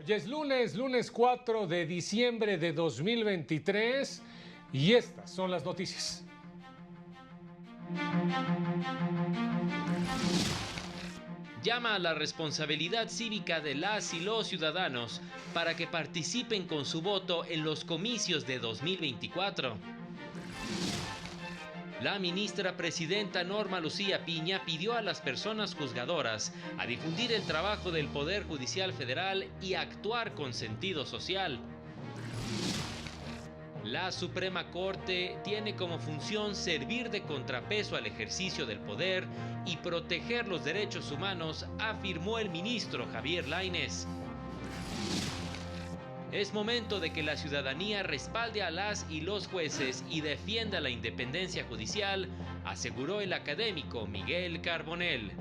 Ya es lunes 4 de diciembre de 2023 y estas son las noticias. Llama a la responsabilidad cívica de las y los ciudadanos para que participen con su voto en los comicios de 2024. La ministra presidenta Norma Lucía Piña pidió a las personas juzgadoras a difundir el trabajo del Poder Judicial Federal y actuar con sentido social. La Suprema Corte tiene como función servir de contrapeso al ejercicio del poder y proteger los derechos humanos, afirmó el ministro Javier Lainez. Es momento de que la ciudadanía respalde a las y los jueces y defienda la independencia judicial, aseguró el académico Miguel Carbonell.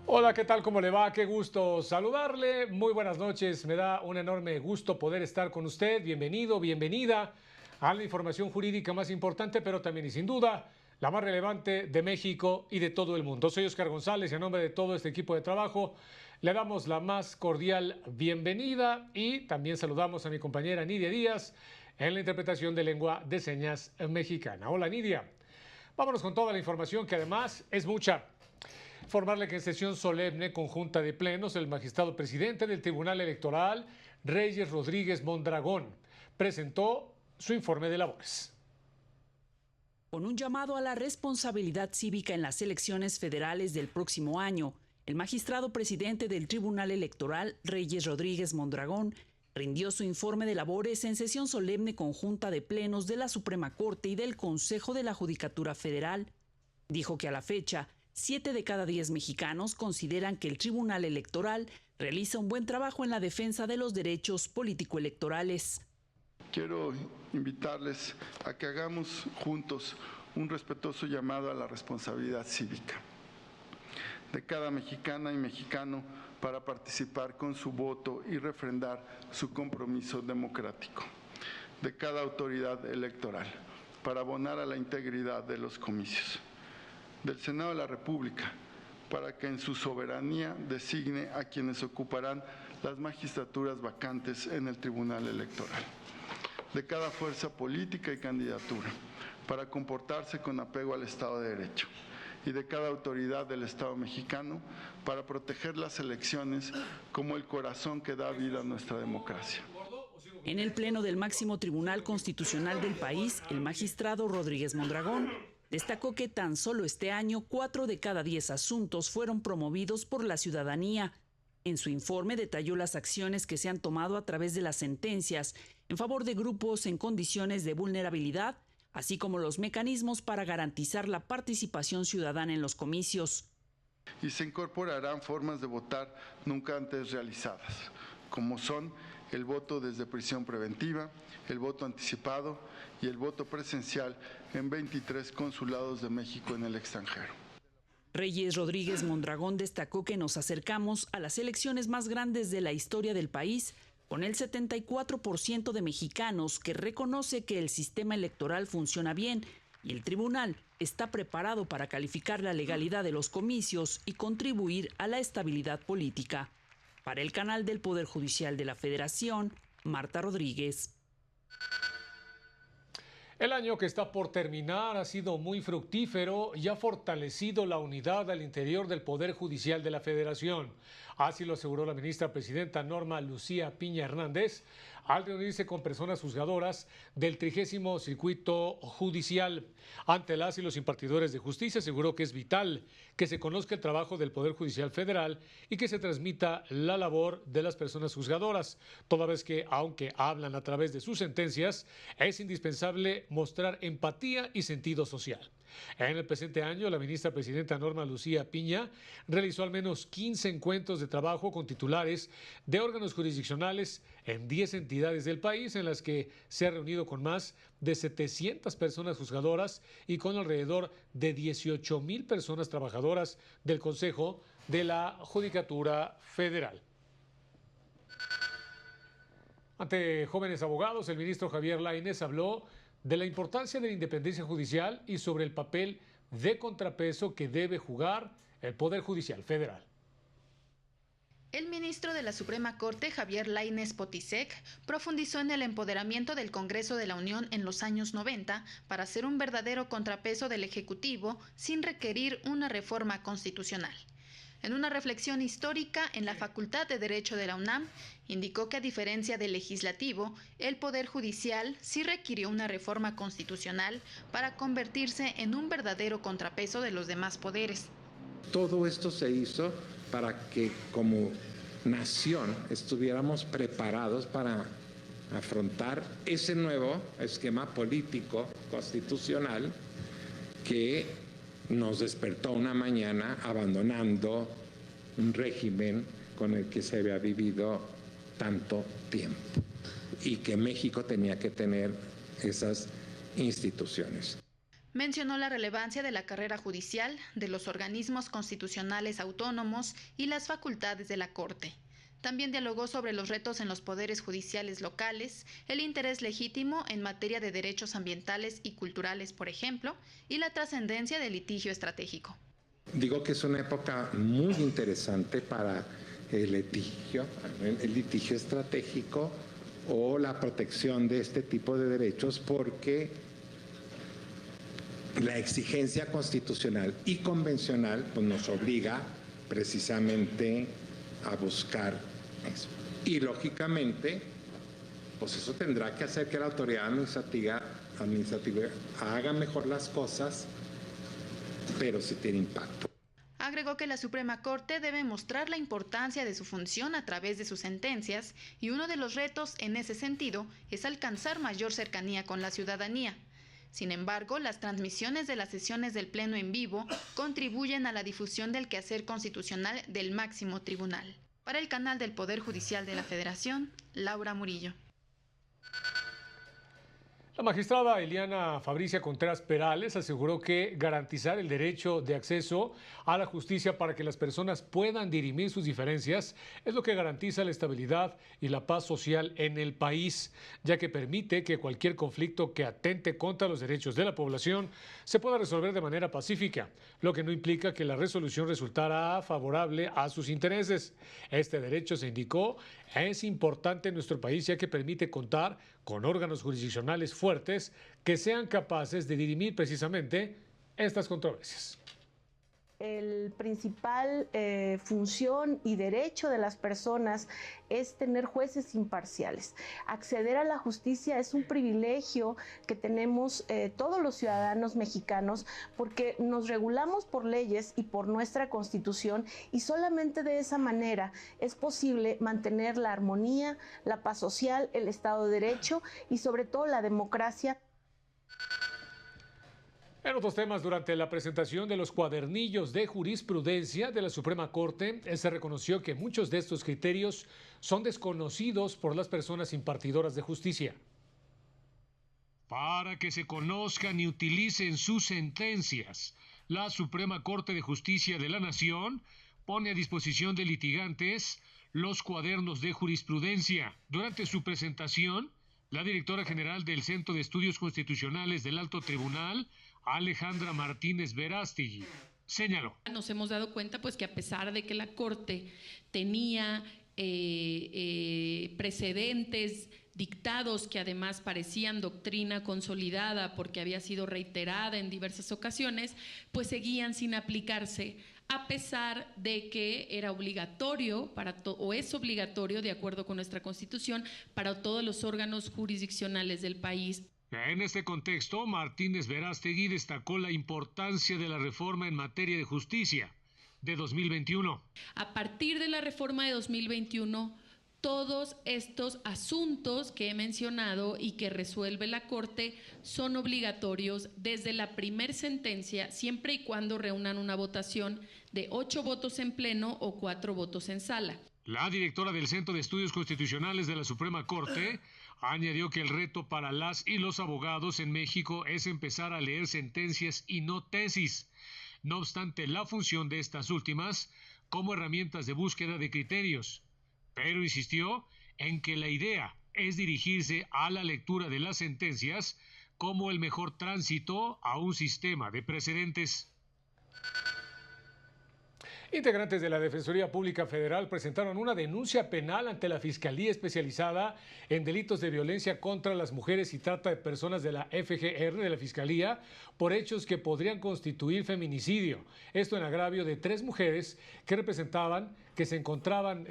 Hola, ¿qué tal? ¿Cómo le va? Qué gusto saludarle. Muy buenas noches. Me da un enorme gusto poder estar con usted. Bienvenido, bienvenida a la información jurídica más importante, pero también y sin duda la más relevante de México y de todo el mundo. Soy Oscar González y a nombre de todo este equipo de trabajo le damos la más cordial bienvenida y también saludamos a mi compañera Nidia Díaz en la interpretación de lengua de señas mexicana. Hola, Nidia. Vámonos con toda la información que además es mucha. Informarle que en sesión solemne conjunta de plenos, el magistrado presidente del Tribunal Electoral, Reyes Rodríguez Mondragón, presentó su informe de labores. Con un llamado a la responsabilidad cívica en las elecciones federales del próximo año, el magistrado presidente del Tribunal Electoral, Reyes Rodríguez Mondragón, rindió su informe de labores en sesión solemne conjunta de plenos de la Suprema Corte y del Consejo de la Judicatura Federal. Dijo que a la fecha, 7 de cada 10 mexicanos consideran que el Tribunal Electoral realiza un buen trabajo en la defensa de los derechos político-electorales. Quiero invitarles a que hagamos juntos un respetuoso llamado a la responsabilidad cívica de cada mexicana y mexicano para participar con su voto y refrendar su compromiso democrático, de cada autoridad electoral para abonar a la integridad de los comicios, del Senado de la República para que en su soberanía designe a quienes ocuparán las magistraturas vacantes en el Tribunal Electoral, de cada fuerza política y candidatura para comportarse con apego al Estado de Derecho y de cada autoridad del Estado mexicano para proteger las elecciones como el corazón que da vida a nuestra democracia. En el pleno del máximo Tribunal Constitucional del país, el magistrado Rodríguez Mondragón destacó que tan solo este año 4 de cada 10 asuntos fueron promovidos por la ciudadanía. En su informe detalló las acciones que se han tomado a través de las sentencias en favor de grupos en condiciones de vulnerabilidad, así como los mecanismos para garantizar la participación ciudadana en los comicios. Y se incorporarán formas de votar nunca antes realizadas, como son el voto desde prisión preventiva, el voto anticipado y el voto presencial en 23 consulados de México en el extranjero. Reyes Rodríguez Mondragón destacó que nos acercamos a las elecciones más grandes de la historia del país, con el 74% de mexicanos que reconoce que el sistema electoral funciona bien y el tribunal está preparado para calificar la legalidad de los comicios y contribuir a la estabilidad política. Para el canal del Poder Judicial de la Federación, Marta Rodríguez. El año que está por terminar ha sido muy fructífero y ha fortalecido la unidad al interior del Poder Judicial de la Federación. Así lo aseguró la ministra presidenta Norma Lucía Piña Hernández al reunirse con personas juzgadoras del 30º Circuito Judicial. Ante las y los impartidores de justicia aseguró que es vital que se conozca el trabajo del Poder Judicial Federal y que se transmita la labor de las personas juzgadoras, toda vez que, aunque hablan a través de sus sentencias, es indispensable mostrar empatía y sentido social. En el presente año, la ministra presidenta Norma Lucía Piña realizó al menos 15 encuentros de trabajo con titulares de órganos jurisdiccionales en 10 entidades del país, en las que se ha reunido con más de 700 personas juzgadoras y con alrededor de 18,000 personas trabajadoras del Consejo de la Judicatura Federal. Ante jóvenes abogados, el ministro Javier Lainez habló de la importancia de la independencia judicial y sobre el papel de contrapeso que debe jugar el Poder Judicial Federal. El ministro de la Suprema Corte, Javier Lainez Potisek, profundizó en el empoderamiento del Congreso de la Unión en los años 90 para ser un verdadero contrapeso del Ejecutivo sin requerir una reforma constitucional. En una reflexión histórica en la Facultad de Derecho de la UNAM, indicó que a diferencia del Legislativo, el Poder Judicial sí requirió una reforma constitucional para convertirse en un verdadero contrapeso de los demás poderes. Todo esto se hizo para que como nación estuviéramos preparados para afrontar ese nuevo esquema político constitucional que nos despertó una mañana abandonando un régimen con el que se había vivido tanto tiempo y que México tenía que tener esas instituciones. Mencionó la relevancia de la carrera judicial, de los organismos constitucionales autónomos y las facultades de la Corte. También dialogó sobre los retos en los poderes judiciales locales, el interés legítimo en materia de derechos ambientales y culturales, por ejemplo, y la trascendencia del litigio estratégico. Digo que es una época muy interesante para el litigio estratégico o la protección de este tipo de derechos, porque la exigencia constitucional y convencional pues, nos obliga precisamente a buscar eso. Y lógicamente, pues eso tendrá que hacer que la autoridad administrativa haga mejor las cosas, pero sí tiene impacto. Agregó que la Suprema Corte debe mostrar la importancia de su función a través de sus sentencias y uno de los retos en ese sentido es alcanzar mayor cercanía con la ciudadanía. Sin embargo, las transmisiones de las sesiones del Pleno en vivo contribuyen a la difusión del quehacer constitucional del máximo tribunal. Para el canal del Poder Judicial de la Federación, Laura Murillo. La magistrada Eliana Fabricia Contreras Perales aseguró que garantizar el derecho de acceso a la justicia para que las personas puedan dirimir sus diferencias es lo que garantiza la estabilidad y la paz social en el país, ya que permite que cualquier conflicto que atente contra los derechos de la población se pueda resolver de manera pacífica, lo que no implica que la resolución resultara favorable a sus intereses. Este derecho, se indicó, es importante en nuestro país ya que permite contar con órganos jurisdiccionales fuertes que sean capaces de dirimir precisamente estas controversias. El principal función y derecho de las personas es tener jueces imparciales. Acceder a la justicia es un privilegio que tenemos todos los ciudadanos mexicanos porque nos regulamos por leyes y por nuestra Constitución y solamente de esa manera es posible mantener la armonía, la paz social, el Estado de Derecho y sobre todo la democracia. En otros temas, durante la presentación de los cuadernillos de jurisprudencia de la Suprema Corte, se reconoció que muchos de estos criterios son desconocidos por las personas impartidoras de justicia. Para que se conozcan y utilicen sus sentencias, la Suprema Corte de Justicia de la Nación pone a disposición de litigantes los cuadernos de jurisprudencia. Durante su presentación, la directora general del Centro de Estudios Constitucionales del Alto Tribunal, Alejandra Martínez Verástegui, señaló. Nos hemos dado cuenta pues que a pesar de que la Corte tenía precedentes dictados que además parecían doctrina consolidada porque había sido reiterada en diversas ocasiones, pues seguían sin aplicarse a pesar de que era obligatorio o es obligatorio de acuerdo con nuestra Constitución para todos los órganos jurisdiccionales del país. En este contexto, Martínez Verástegui destacó la importancia de la reforma en materia de justicia de 2021. A partir de la reforma de 2021, todos estos asuntos que he mencionado y que resuelve la Corte son obligatorios desde la primer sentencia, siempre y cuando reúnan una votación de 8 votos en pleno o 4 votos en sala. La directora del Centro de Estudios Constitucionales de la Suprema Corte añadió que el reto para las y los abogados en México es empezar a leer sentencias y no tesis. No obstante, la función de estas últimas como herramientas de búsqueda de criterios. Pero insistió en que la idea es dirigirse a la lectura de las sentencias como el mejor tránsito a un sistema de precedentes. Integrantes de la Defensoría Pública Federal presentaron una denuncia penal ante la Fiscalía Especializada en Delitos de Violencia contra las Mujeres y Trata de Personas de la FGR de la Fiscalía por hechos que podrían constituir feminicidio. Esto en agravio de 3 mujeres que se encontraban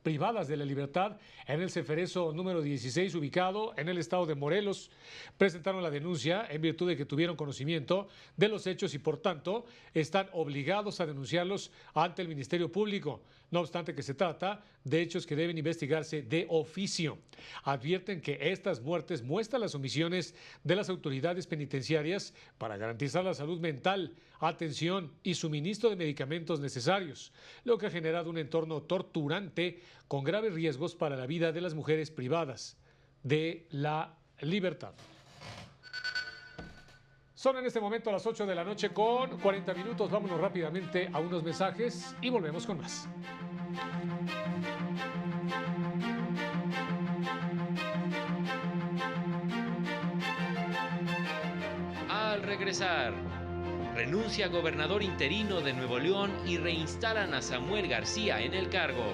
privadas de la libertad en el Ceferezo número 16 ubicado en el estado de Morelos. Presentaron la denuncia en virtud de que tuvieron conocimiento de los hechos y por tanto están obligados a denunciarlos ante el Ministerio Público. No obstante que se trata de hechos que deben investigarse de oficio. Advierten que estas muertes muestran las omisiones de las autoridades penitenciarias para garantizar la salud mental, atención y suministro de medicamentos necesarios, lo que ha generado un entorno torturante con graves riesgos para la vida de las mujeres privadas de la libertad. Son en este momento las 8 de la noche con 40 minutos. Vámonos rápidamente a unos mensajes y volvemos con más. Al regresar, renuncia gobernador interino de Nuevo León y reinstalan a Samuel García en el cargo.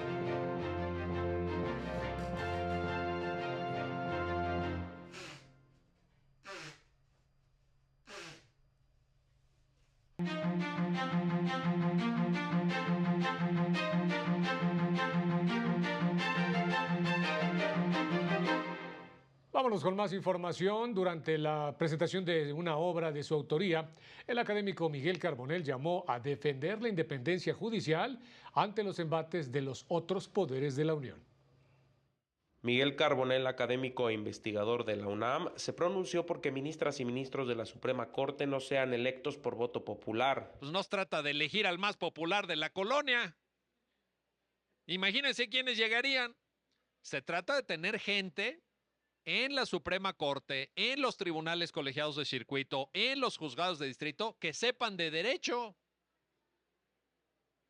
Vámonos con más información. Durante la presentación de una obra de su autoría, el académico Miguel Carbonell llamó a defender la independencia judicial ante los embates de los otros poderes de la Unión. Miguel Carbonell, académico e investigador de la UNAM, se pronunció porque ministras y ministros de la Suprema Corte no sean electos por voto popular. Pues no se trata de elegir al más popular de la colonia. Imagínense quiénes llegarían. Se trata de tener gente en la Suprema Corte, en los tribunales colegiados de circuito, en los juzgados de distrito, que sepan de derecho.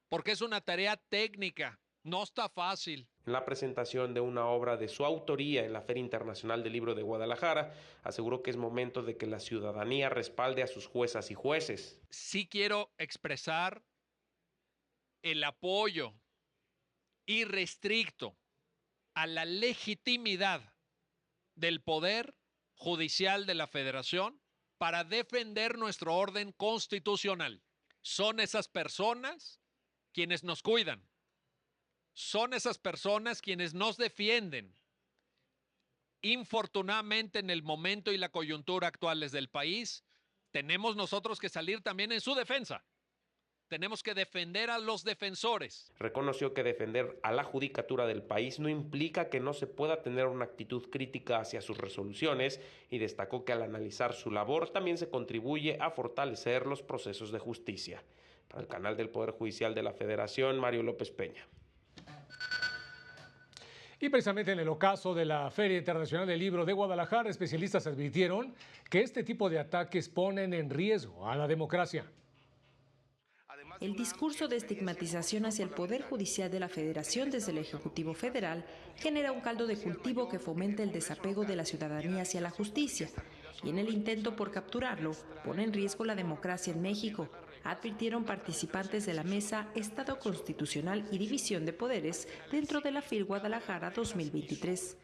Porque es una tarea técnica, no está fácil. En la presentación de una obra de su autoría en la Feria Internacional del Libro de Guadalajara, aseguró que es momento de que la ciudadanía respalde a sus juezas y jueces. Sí quiero expresar el apoyo irrestricto a la legitimidad del Poder Judicial de la Federación para defender nuestro orden constitucional. Son esas personas quienes nos cuidan. Son esas personas quienes nos defienden. Infortunadamente, en el momento y la coyuntura actuales del país, tenemos nosotros que salir también en su defensa. Tenemos que defender a los defensores. Reconoció que defender a la judicatura del país no implica que no se pueda tener una actitud crítica hacia sus resoluciones y destacó que al analizar su labor también se contribuye a fortalecer los procesos de justicia. Para el canal del Poder Judicial de la Federación, Mario López Peña. Y precisamente en el ocaso de la Feria Internacional del Libro de Guadalajara, especialistas advirtieron que este tipo de ataques ponen en riesgo a la democracia. El discurso de estigmatización hacia el Poder Judicial de la Federación desde el Ejecutivo Federal genera un caldo de cultivo que fomenta el desapego de la ciudadanía hacia la justicia y en el intento por capturarlo pone en riesgo la democracia en México, advirtieron participantes de la mesa Estado Constitucional y División de Poderes dentro de la FIL Guadalajara 2023.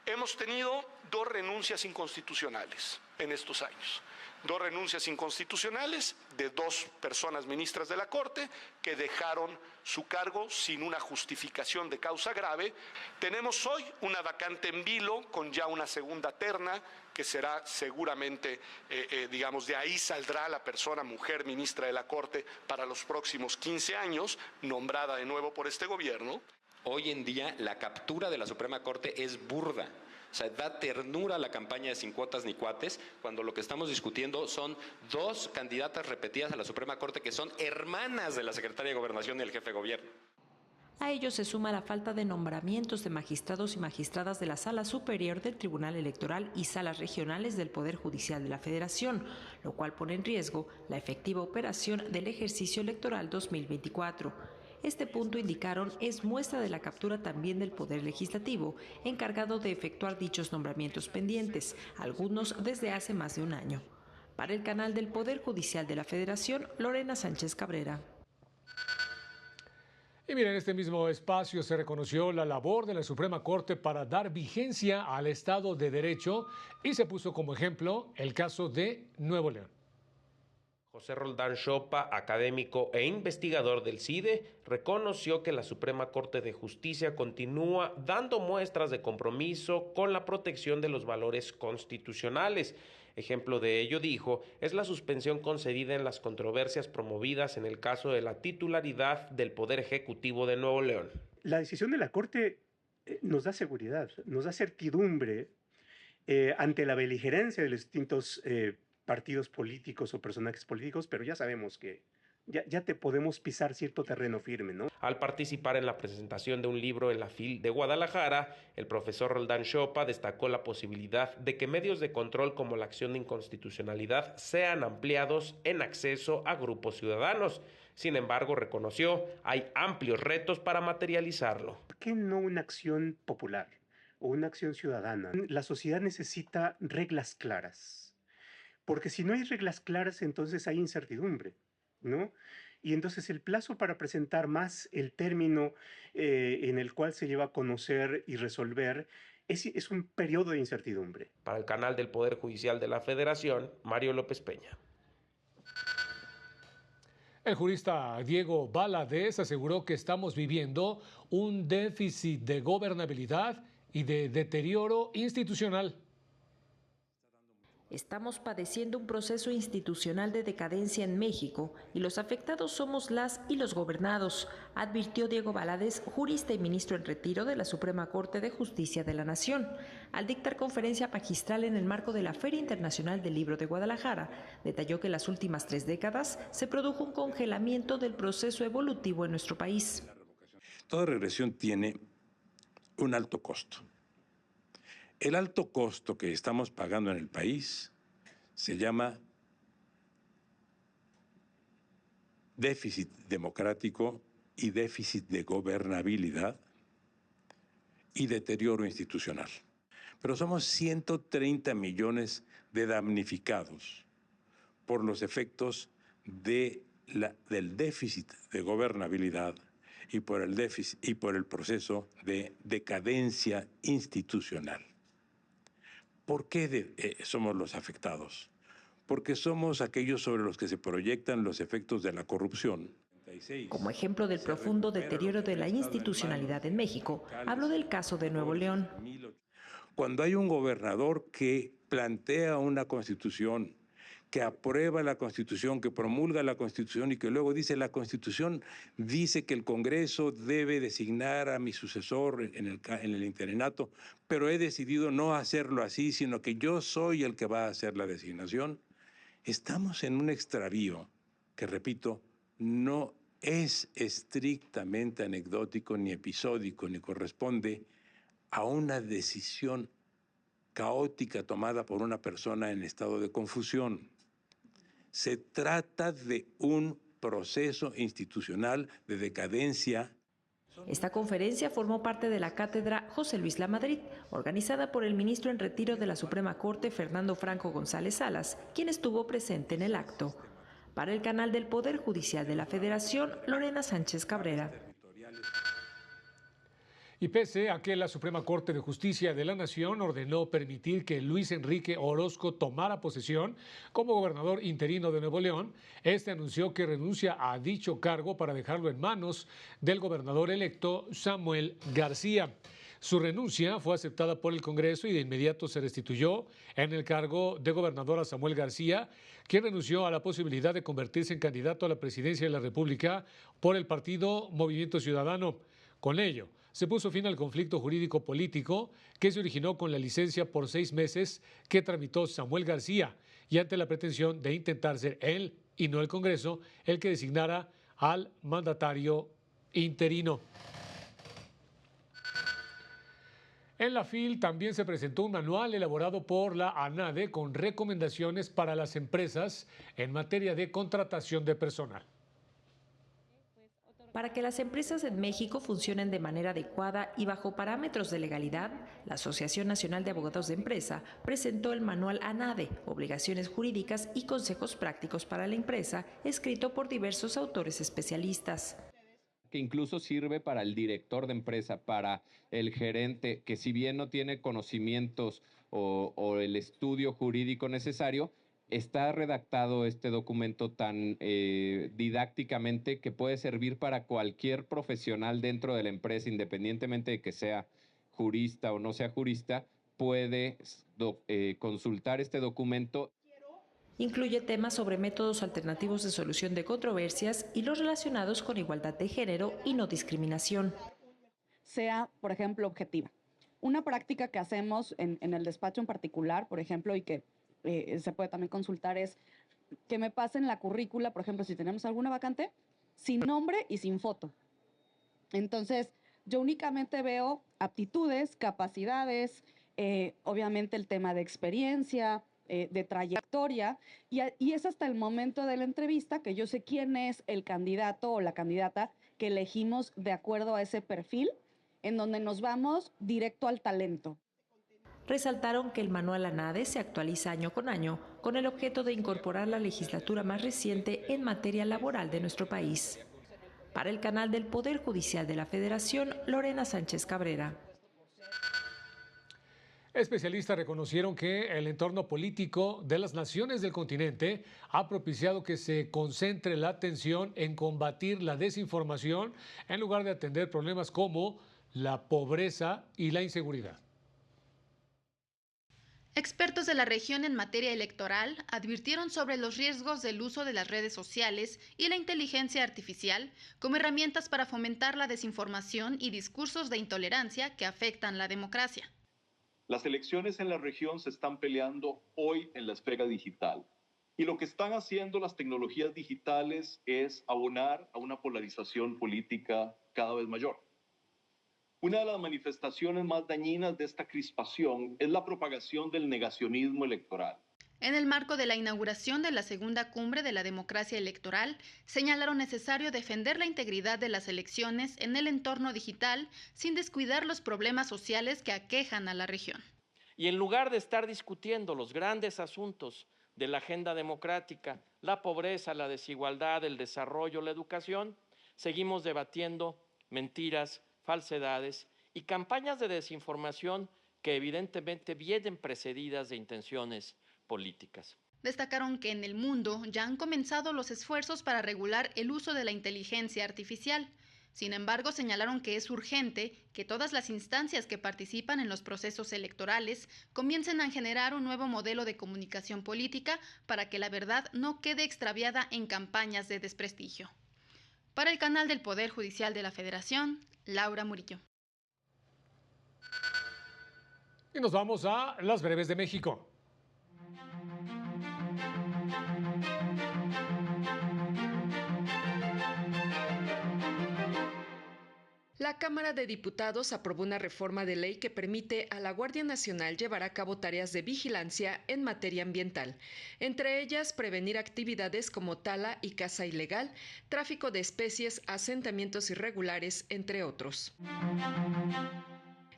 Hemos tenido 2 renuncias inconstitucionales en estos años. 2 renuncias inconstitucionales de 2 personas ministras de la Corte que dejaron su cargo sin una justificación de causa grave. Tenemos hoy una vacante en vilo con ya una segunda terna que será seguramente, de ahí saldrá la persona, mujer ministra de la Corte para los próximos 15 años, nombrada de nuevo por este gobierno. Hoy en día la captura de la Suprema Corte es burda. O sea, da ternura a la campaña de Sin Cuotas ni Cuates, cuando lo que estamos discutiendo son 2 candidatas repetidas a la Suprema Corte que son hermanas de la Secretaria de Gobernación y el jefe de gobierno. A ello se suma la falta de nombramientos de magistrados y magistradas de la Sala Superior del Tribunal Electoral y salas regionales del Poder Judicial de la Federación, lo cual pone en riesgo la efectiva operación del ejercicio electoral 2024. Este punto, indicaron, es muestra de la captura también del Poder Legislativo, encargado de efectuar dichos nombramientos pendientes, algunos desde hace más de un año. Para el canal del Poder Judicial de la Federación, Lorena Sánchez Cabrera. Y miren, en este mismo espacio se reconoció la labor de la Suprema Corte para dar vigencia al Estado de Derecho y se puso como ejemplo el caso de Nuevo León. José Roldán Chopa, académico e investigador del CIDE, reconoció que la Suprema Corte de Justicia continúa dando muestras de compromiso con la protección de los valores constitucionales. Ejemplo de ello, dijo, es la suspensión concedida en las controversias promovidas en el caso de la titularidad del Poder Ejecutivo de Nuevo León. La decisión de la Corte nos da seguridad, nos da certidumbre ante la beligerancia de los distintos partidos políticos o personajes políticos, pero ya sabemos que ya te podemos pisar cierto terreno firme, ¿no? Al participar en la presentación de un libro en la FIL de Guadalajara, el profesor Roldán Chopa destacó la posibilidad de que medios de control como la acción de inconstitucionalidad sean ampliados en acceso a grupos ciudadanos. Sin embargo, reconoció, hay amplios retos para materializarlo. ¿Por qué no una acción popular o una acción ciudadana? La sociedad necesita reglas claras, porque si no hay reglas claras, entonces hay incertidumbre, ¿no? Y entonces el plazo para presentar más el término en el cual se lleva a conocer y resolver es un periodo de incertidumbre. Para el canal del Poder Judicial de la Federación, Mario López Peña. El jurista Diego Valadez aseguró que estamos viviendo un déficit de gobernabilidad y de deterioro institucional. Estamos padeciendo un proceso institucional de decadencia en México y los afectados somos las y los gobernados, advirtió Diego Valadez, jurista y ministro en retiro de la Suprema Corte de Justicia de la Nación, al dictar conferencia magistral en el marco de la Feria Internacional del Libro de Guadalajara. Detalló que en las últimas 3 décadas se produjo un congelamiento del proceso evolutivo en nuestro país. Toda regresión tiene un alto costo. El alto costo que estamos pagando en el país se llama déficit democrático y déficit de gobernabilidad y deterioro institucional. Pero somos 130 millones de damnificados por los efectos del déficit de gobernabilidad y por el proceso de decadencia institucional. ¿Por qué somos los afectados? Porque somos aquellos sobre los que se proyectan los efectos de la corrupción. Como ejemplo del profundo deterioro de la institucionalidad en México, habló del caso de Nuevo León. Cuando hay un gobernador que plantea una constitución, que aprueba la Constitución, que promulga la Constitución y que luego dice la Constitución dice que el Congreso debe designar a mi sucesor en el interinato, pero he decidido no hacerlo así, sino que yo soy el que va a hacer la designación. Estamos en un extravío que, repito, no es estrictamente anecdótico ni episódico, ni corresponde a una decisión caótica tomada por una persona en estado de confusión. Se trata de un proceso institucional de decadencia. Esta conferencia formó parte de la cátedra José Luis Lamadrid, organizada por el ministro en retiro de la Suprema Corte, Fernando Franco González Salas, quien estuvo presente en el acto. Para el canal del Poder Judicial de la Federación, Lorena Sánchez Cabrera. Y pese a que la Suprema Corte de Justicia de la Nación ordenó permitir que Luis Enrique Orozco tomara posesión como gobernador interino de Nuevo León, este anunció que renuncia a dicho cargo para dejarlo en manos del gobernador electo Samuel García. Su renuncia fue aceptada por el Congreso y de inmediato se restituyó en el cargo de gobernador a Samuel García, quien renunció a la posibilidad de convertirse en candidato a la presidencia de la República por el partido Movimiento Ciudadano. Con ello, se puso fin al conflicto jurídico-político que se originó con la licencia por 6 meses que tramitó Samuel García y ante la pretensión de intentar ser él y no el Congreso el que designara al mandatario interino. En la FIL también se presentó un manual elaborado por la ANADE con recomendaciones para las empresas en materia de contratación de personal. Para que las empresas en México funcionen de manera adecuada y bajo parámetros de legalidad, la Asociación Nacional de Abogados de Empresa presentó el manual ANADE, Obligaciones Jurídicas y Consejos Prácticos para la Empresa, escrito por diversos autores especialistas. que incluso sirve para el director de empresa, para el gerente, que si bien no tiene conocimientos o el estudio jurídico necesario, está redactado este documento tan didácticamente que puede servir para cualquier profesional dentro de la empresa, independientemente de que sea jurista o no sea jurista, puede consultar este documento. Incluye temas sobre métodos alternativos de solución de controversias y los relacionados con igualdad de género y no discriminación. Sea, por ejemplo, objetiva. Una práctica que hacemos en el despacho en particular, por ejemplo, y que se puede también consultar, es que me pasen la currícula, por ejemplo, si tenemos alguna vacante, sin nombre y sin foto. Entonces, yo únicamente veo aptitudes, capacidades, obviamente el tema de experiencia, de trayectoria, y es hasta el momento de la entrevista que yo sé quién es el candidato o la candidata que elegimos de acuerdo a ese perfil, en donde nos vamos directo al talento. Resaltaron que el manual ANADE se actualiza año con año con el objeto de incorporar la legislatura más reciente en materia laboral de nuestro país. Para el canal del Poder Judicial de la Federación, Lorena Sánchez Cabrera. Especialistas reconocieron que el entorno político de las naciones del continente ha propiciado que se concentre la atención en combatir la desinformación en lugar de atender problemas como la pobreza y la inseguridad. Expertos de la región en materia electoral advirtieron sobre los riesgos del uso de las redes sociales y la inteligencia artificial como herramientas para fomentar la desinformación y discursos de intolerancia que afectan la democracia. Las elecciones en la región se están peleando hoy en la esfera digital. Y lo que están haciendo las tecnologías digitales es abonar a una polarización política cada vez mayor. Una de las manifestaciones más dañinas de esta crispación es la propagación del negacionismo electoral. En el marco de la inauguración de la segunda cumbre de la democracia electoral, señalaron necesario defender la integridad de las elecciones en el entorno digital sin descuidar los problemas sociales que aquejan a la región. Y en lugar de estar discutiendo los grandes asuntos de la agenda democrática, la pobreza, la desigualdad, el desarrollo, la educación, seguimos debatiendo mentiras, falsedades y campañas de desinformación que evidentemente vienen precedidas de intenciones políticas. Destacaron que en el mundo ya han comenzado los esfuerzos para regular el uso de la inteligencia artificial. Sin embargo, señalaron que es urgente que todas las instancias que participan en los procesos electorales comiencen a generar un nuevo modelo de comunicación política para que la verdad no quede extraviada en campañas de desprestigio. Para el canal del Poder Judicial de la Federación, Laura Murillo. Y nos vamos a las breves de México. La Cámara de Diputados aprobó una reforma de ley que permite a la Guardia Nacional llevar a cabo tareas de vigilancia en materia ambiental, entre ellas prevenir actividades como tala y caza ilegal, tráfico de especies, asentamientos irregulares, entre otros.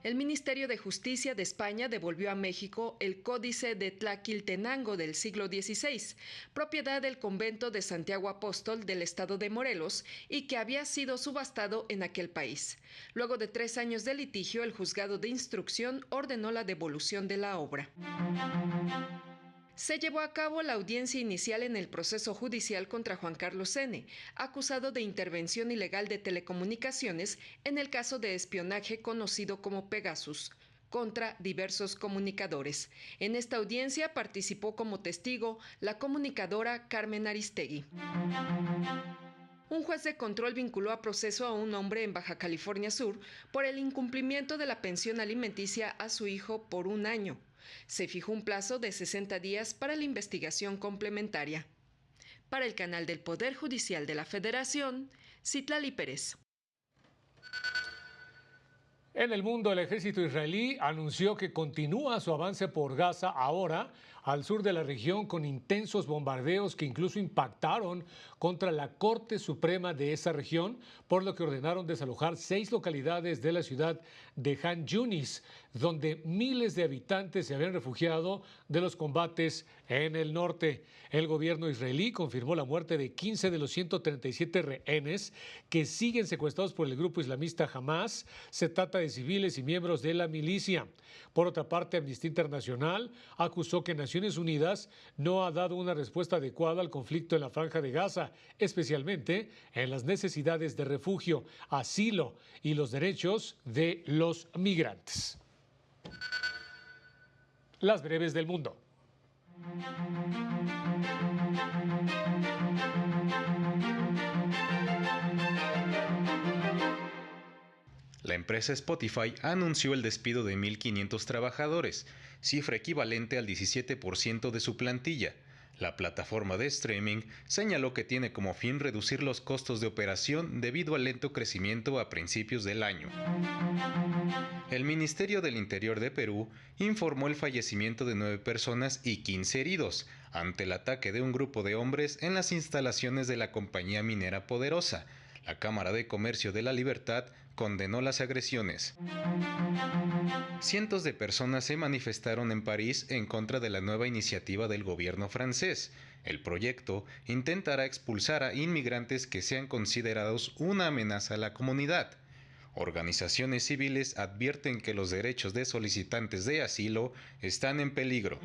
El Ministerio de Justicia de España devolvió a México el Códice de Tlaquiltenango del siglo XVI, propiedad del convento de Santiago Apóstol del estado de Morelos y que había sido subastado en aquel país. Luego de 3 años de litigio, el juzgado de instrucción ordenó la devolución de la obra. Se llevó a cabo la audiencia inicial en el proceso judicial contra Juan Carlos N., acusado de intervención ilegal de telecomunicaciones en el caso de espionaje conocido como Pegasus, contra diversos comunicadores. En esta audiencia participó como testigo la comunicadora Carmen Aristegui. Un juez de control vinculó a proceso a un hombre en Baja California Sur por el incumplimiento de la pensión alimenticia a su hijo por 1 año. Se fijó un plazo de 60 días para la investigación complementaria. Para el canal del Poder Judicial de la Federación, Citlali Pérez. En el mundo, el ejército israelí anunció que continúa su avance por Gaza ahora, al sur de la región con intensos bombardeos que incluso impactaron contra la Corte Suprema de esa región, por lo que ordenaron desalojar 6 localidades de la ciudad de Han Yunis, donde miles de habitantes se habían refugiado de los combates en el norte. El gobierno israelí confirmó la muerte de 15 de los 137 rehenes que siguen secuestrados por el grupo islamista Hamas. Se trata de civiles y miembros de la milicia. Por otra parte, Amnistía Internacional acusó que Naciones Unidas no ha dado una respuesta adecuada al conflicto en la Franja de Gaza, especialmente en las necesidades de refugio, asilo y los derechos de los migrantes. Las breves del mundo. La empresa Spotify anunció el despido de 1.500 trabajadores, cifra equivalente al 17% de su plantilla. La plataforma de streaming señaló que tiene como fin reducir los costos de operación debido al lento crecimiento a principios del año. El Ministerio del Interior de Perú informó el fallecimiento de 9 personas y 15 heridos ante el ataque de un grupo de hombres en las instalaciones de la compañía minera Poderosa. La Cámara de Comercio de la Libertad condenó las agresiones. Cientos de personas se manifestaron en París en contra de la nueva iniciativa del gobierno francés. El proyecto intentará expulsar a inmigrantes que sean considerados una amenaza a la comunidad. Organizaciones civiles advierten que los derechos de solicitantes de asilo están en peligro.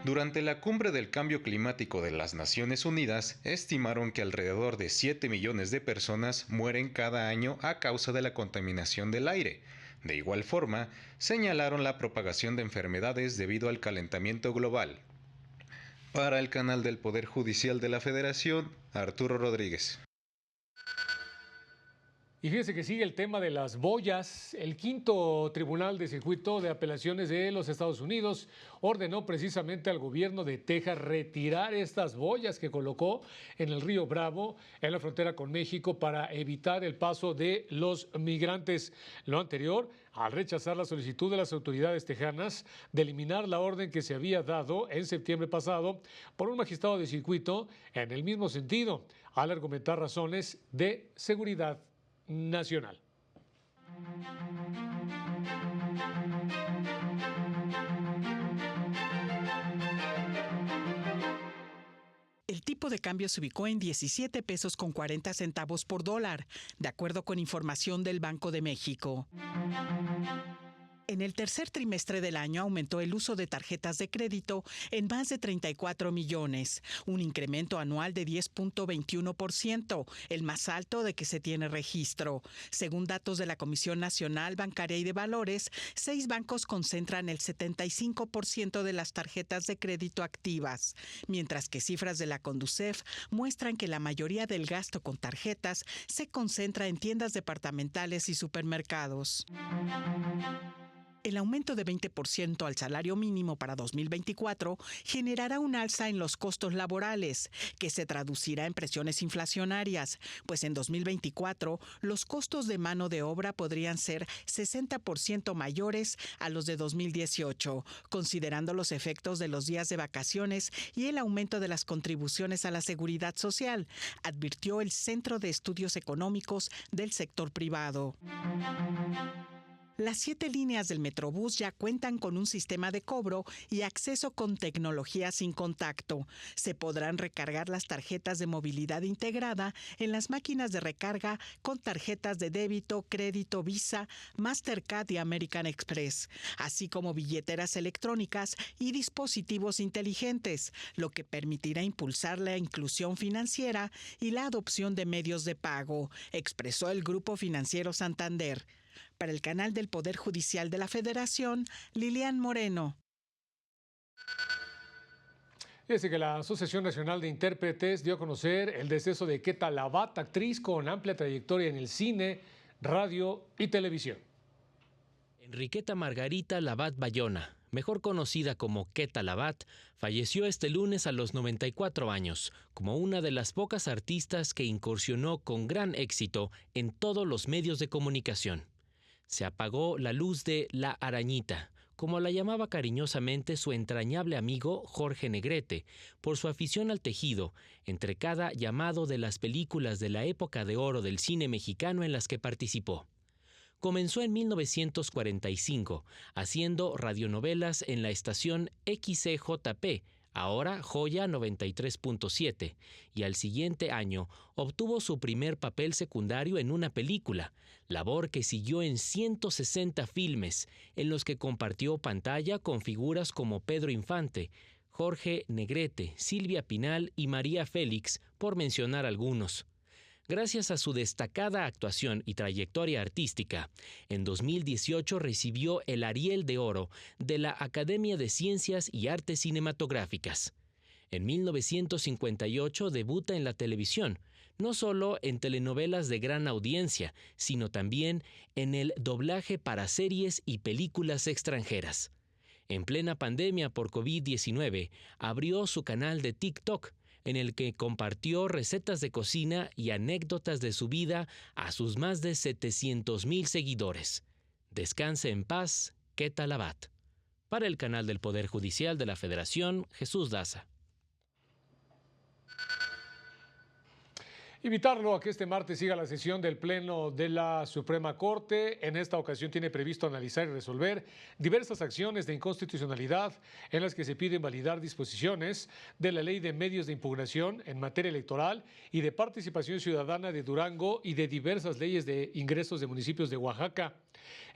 Durante la cumbre del cambio climático de las Naciones Unidas, estimaron que alrededor de 7 millones de personas mueren cada año a causa de la contaminación del aire. De igual forma, señalaron la propagación de enfermedades debido al calentamiento global. Para el canal del Poder Judicial de la Federación, Arturo Rodríguez. Y fíjense que sigue el tema de las boyas. El quinto Tribunal de Circuito de Apelaciones de los Estados Unidos ordenó precisamente al gobierno de Texas retirar estas boyas que colocó en el río Bravo, en la frontera con México, para evitar el paso de los migrantes. Lo anterior, al rechazar la solicitud de las autoridades tejanas de eliminar la orden que se había dado en septiembre pasado por un magistrado de circuito en el mismo sentido, al argumentar razones de seguridad nacional. El tipo de cambio se ubicó en 17 pesos con 40 centavos por dólar, de acuerdo con información del Banco de México. En el tercer trimestre del año aumentó el uso de tarjetas de crédito en más de 34 millones, un incremento anual de 10.21%, el más alto de que se tiene registro. Según datos de la Comisión Nacional Bancaria y de Valores, 6 bancos concentran el 75% de las tarjetas de crédito activas, mientras que cifras de la Conducef muestran que la mayoría del gasto con tarjetas se concentra en tiendas departamentales y supermercados. El aumento de 20% al salario mínimo para 2024 generará un alza en los costos laborales, que se traducirá en presiones inflacionarias, pues en 2024 los costos de mano de obra podrían ser 60% mayores a los de 2018, considerando los efectos de los días de vacaciones y el aumento de las contribuciones a la seguridad social, advirtió el Centro de Estudios Económicos del Sector Privado. Las 7 líneas del Metrobús ya cuentan con un sistema de cobro y acceso con tecnología sin contacto. Se podrán recargar las tarjetas de movilidad integrada en las máquinas de recarga con tarjetas de débito, crédito, Visa, Mastercard y American Express, así como billeteras electrónicas y dispositivos inteligentes, lo que permitirá impulsar la inclusión financiera y la adopción de medios de pago, expresó el Grupo Financiero Santander. Para el canal del Poder Judicial de la Federación, Lilian Moreno. Desde que la Asociación Nacional de Intérpretes dio a conocer el deceso de Queta Labat, actriz con amplia trayectoria en el cine, radio y televisión. Enriqueta Margarita Labat Bayona, mejor conocida como Queta Labat, falleció este lunes a los 94 años, como una de las pocas artistas que incursionó con gran éxito en todos los medios de comunicación. Se apagó la luz de La Arañita, como la llamaba cariñosamente su entrañable amigo Jorge Negrete, por su afición al tejido entre cada llamado de las películas de la época de oro del cine mexicano en las que participó. Comenzó en 1945, haciendo radionovelas en la estación XCJP, ahora Joya 93.7, y al siguiente año obtuvo su primer papel secundario en una película, labor que siguió en 160 filmes, en los que compartió pantalla con figuras como Pedro Infante, Jorge Negrete, Silvia Pinal y María Félix, por mencionar algunos. Gracias a su destacada actuación y trayectoria artística, en 2018 recibió el Ariel de Oro de la Academia de Ciencias y Artes Cinematográficas. En 1958 debuta en la televisión, no solo en telenovelas de gran audiencia, sino también en el doblaje para series y películas extranjeras. En plena pandemia por COVID-19, abrió su canal de TikTok, en el que compartió recetas de cocina y anécdotas de su vida a sus más de 700,000 seguidores. Descanse en paz, Queta Labat. Para el canal del Poder Judicial de la Federación, Jesús Daza. Invitarlo a que este martes siga la sesión del Pleno de la Suprema Corte. En esta ocasión tiene previsto analizar y resolver diversas acciones de inconstitucionalidad en las que se pide invalidar disposiciones de la Ley de Medios de Impugnación en materia electoral y de participación ciudadana de Durango y de diversas leyes de ingresos de municipios de Oaxaca.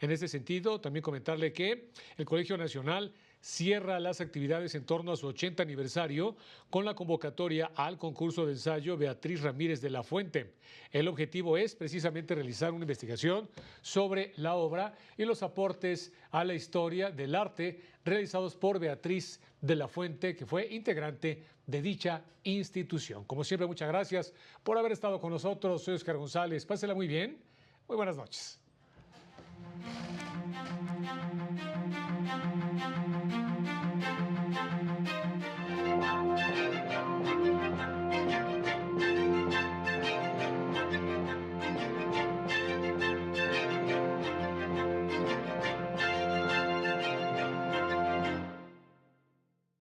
En este sentido, también comentarle que el Colegio Nacional cierra las actividades en torno a su 80 aniversario con la convocatoria al concurso de ensayo Beatriz Ramírez de la Fuente. El objetivo es precisamente realizar una investigación sobre la obra y los aportes a la historia del arte realizados por Beatriz de la Fuente, que fue integrante de dicha institución. Como siempre, muchas gracias por haber estado con nosotros. Soy Oscar González. Pásela muy bien. Muy buenas noches.